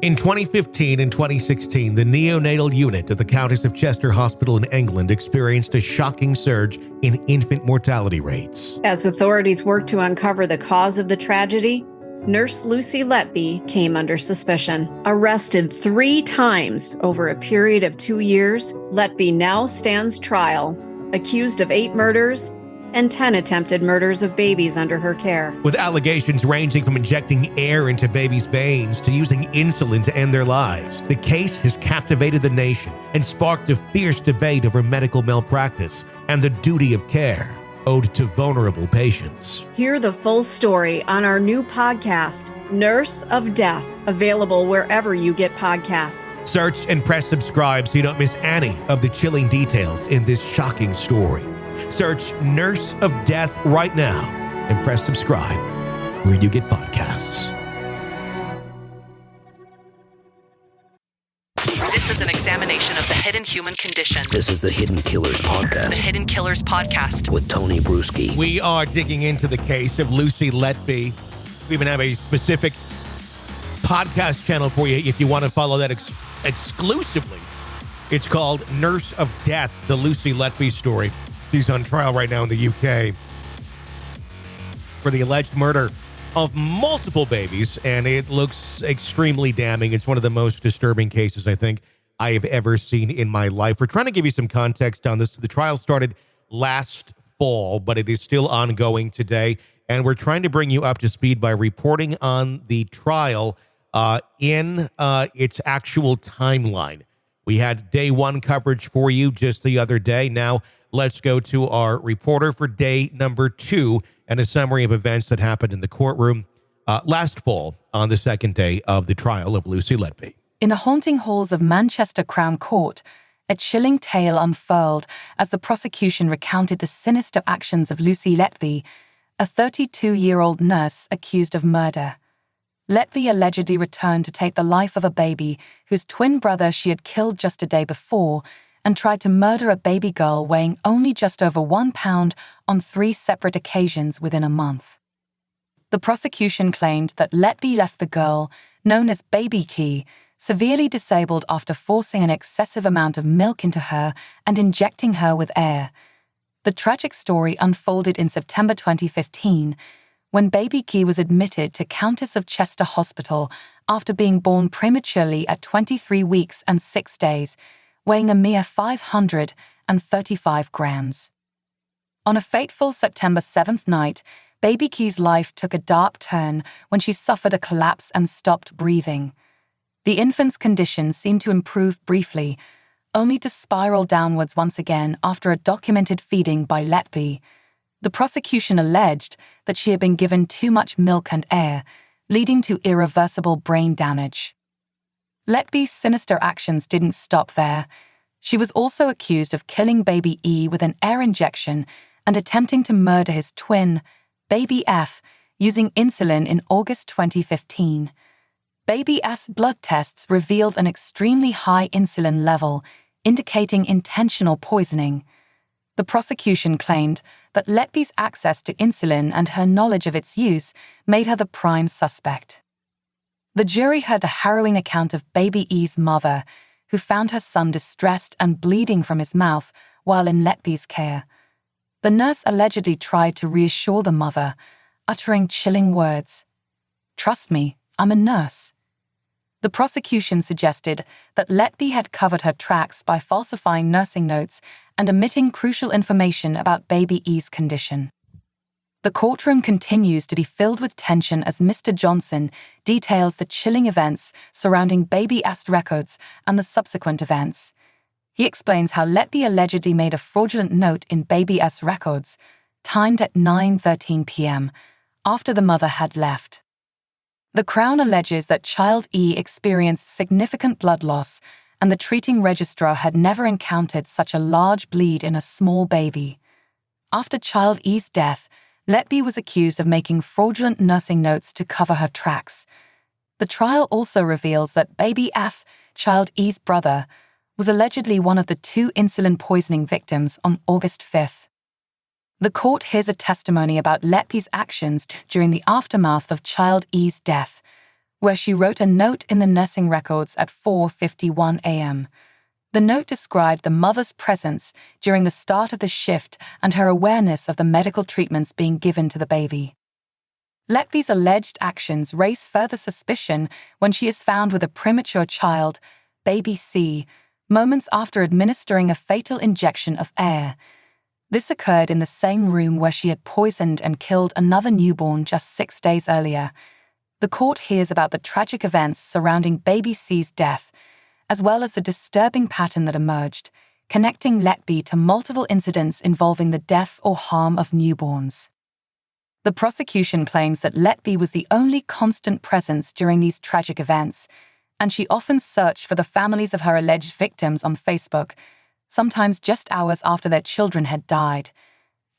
In 2015 and 2016, the neonatal unit at the Countess of Cheshire Hospital in England experienced a shocking surge in infant mortality rates. As authorities worked to uncover the cause of the tragedy, Nurse Lucy Letby came under suspicion. Arrested 3 times over a period of 2 years, Letby now stands trial, accused of 8 murders and 10 attempted murders of babies under her care. With allegations ranging from injecting air into babies' veins to using insulin to end their lives, the case has captivated the nation and sparked a fierce debate over medical malpractice and the duty of care owed to vulnerable patients. Hear the full story on our new podcast, Nurse of Death, available wherever you get podcasts. Search and press subscribe so you don't miss any of the chilling details in this shocking story. Search Nurse of Death right now and press subscribe where you get podcasts. This is an examination of the hidden human condition. This is the Hidden Killers Podcast. The Hidden Killers Podcast. With Tony Bruschi. We are digging into the case of Lucy Letby. We even have a specific podcast channel for you if you want to follow that exclusively. It's called Nurse of Death, the Lucy Letby story. She's on trial right now in the UK for the alleged murder of multiple babies, and it looks extremely damning. It's one of the most disturbing cases I think I have ever seen in my life. We're trying to give you some context on this. The trial started last fall, but it is still ongoing today, and we're trying to bring you up to speed by reporting on the trial in its actual timeline. We had day 1 coverage for you just the other day. Now, let's go to our reporter for day number 2 and a summary of events that happened in the courtroom last fall on the second day of the trial of Lucy Letby. In the haunting halls of Manchester Crown Court, a chilling tale unfurled as the prosecution recounted the sinister actions of Lucy Letby, a 32-year-old nurse accused of murder. Letby allegedly returned to take the life of a baby whose twin brother she had killed just a day before, and tried to murder a baby girl weighing only just over 1 pound on 3 separate occasions within a month. The prosecution claimed that Letby left the girl, known as Baby Key, severely disabled after forcing an excessive amount of milk into her and injecting her with air. The tragic story unfolded in September 2015, when Baby Key was admitted to Countess of Cheshire Hospital after being born prematurely at 23 weeks and 6 days, weighing a mere 535 grams. On a fateful September 7th night, Baby Key's life took a dark turn when she suffered a collapse and stopped breathing. The infant's condition seemed to improve briefly, only to spiral downwards once again after a documented feeding by Letby. The prosecution alleged that she had been given too much milk and air, leading to irreversible brain damage. Letby's sinister actions didn't stop there. She was also accused of killing Baby E with an air injection and attempting to murder his twin, Baby F, using insulin in August 2015. Baby F's blood tests revealed an extremely high insulin level, indicating intentional poisoning. The prosecution claimed that Letby's access to insulin and her knowledge of its use made her the prime suspect. The jury heard a harrowing account of Baby E's mother, who found her son distressed and bleeding from his mouth while in Letby's care. The nurse allegedly tried to reassure the mother, uttering chilling words. "Trust me, I'm a nurse." The prosecution suggested that Letby had covered her tracks by falsifying nursing notes and omitting crucial information about Baby E's condition. The courtroom continues to be filled with tension as Mr. Johnson details the chilling events surrounding Baby F's records and the subsequent events. He explains how Letby allegedly made a fraudulent note in Baby F's records, timed at 9:13 p.m., after the mother had left. The Crown alleges that child E experienced significant blood loss, and the treating registrar had never encountered such a large bleed in a small baby. After child E's death, Letby was accused of making fraudulent nursing notes to cover her tracks. The trial also reveals that Baby F, child E's brother, was allegedly one of the 2 insulin poisoning victims on August 5th. The court hears a testimony about Letby's actions during the aftermath of child E's death, where she wrote a note in the nursing records at 4:51 a.m. The note described the mother's presence during the start of the shift and her awareness of the medical treatments being given to the baby. Letby's alleged actions raise further suspicion when she is found with a premature child, baby C, moments after administering a fatal injection of air. This occurred in the same room where she had poisoned and killed another newborn just 6 days earlier. The court hears about the tragic events surrounding baby C's death, as well as the disturbing pattern that emerged, connecting Letby to multiple incidents involving the death or harm of newborns. The prosecution claims that Letby was the only constant presence during these tragic events, and she often searched for the families of her alleged victims on Facebook, sometimes just hours after their children had died.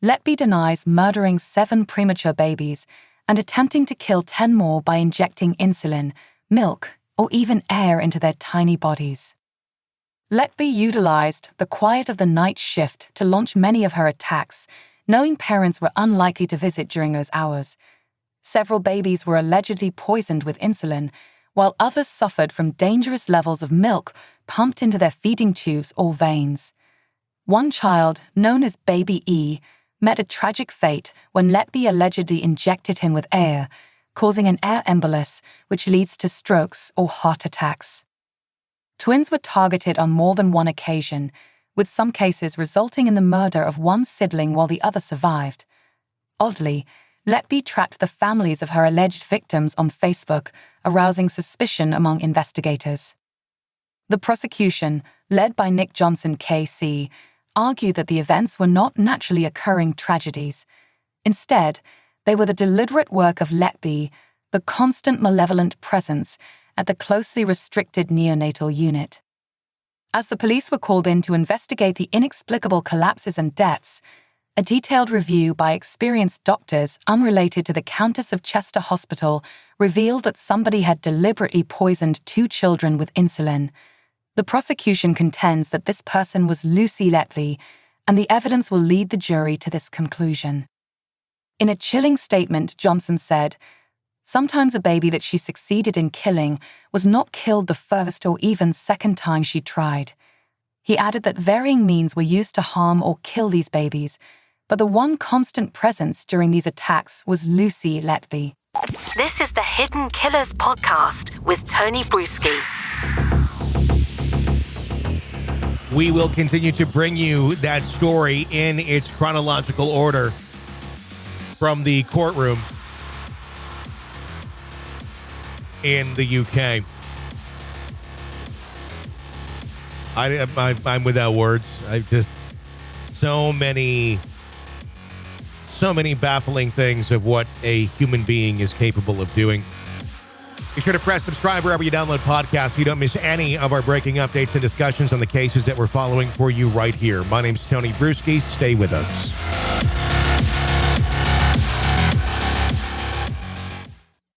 Letby denies murdering 7 premature babies and attempting to kill 10 more by injecting insulin, milk, or even air into their tiny bodies. Letby utilized the quiet of the night shift to launch many of her attacks, knowing parents were unlikely to visit during those hours. Several babies were allegedly poisoned with insulin, while others suffered from dangerous levels of milk pumped into their feeding tubes or veins. One child, known as Baby E, met a tragic fate when Letby allegedly injected him with air, causing an air embolus, which leads to strokes or heart attacks. Twins were targeted on more than one occasion, with some cases resulting in the murder of one sibling while the other survived. Oddly, Letby tracked the families of her alleged victims on Facebook, arousing suspicion among investigators. The prosecution, led by Nick Johnson KC, argued that the events were not naturally occurring tragedies. Instead, they were the deliberate work of Letby, the constant malevolent presence at the closely restricted neonatal unit. As the police were called in to investigate the inexplicable collapses and deaths, a detailed review by experienced doctors unrelated to the Countess of Chester Hospital revealed that somebody had deliberately poisoned 2 children with insulin. The prosecution contends that this person was Lucy Letby, and the evidence will lead the jury to this conclusion. In a chilling statement, Johnson said, "Sometimes a baby that she succeeded in killing was not killed the first or even second time she tried." He added that varying means were used to harm or kill these babies, but the one constant presence during these attacks was Lucy Letby. This is the Hidden Killers podcast with Tony Bruschi. We will continue to bring you that story in its chronological order from the courtroom in the UK. I'm without words. I've just so many baffling things of what a human being is capable of doing. Be sure to press subscribe wherever you download podcasts so you don't miss any of our breaking updates and discussions on the cases that we're following for you right here. My name's Tony Bruschi. Stay with us.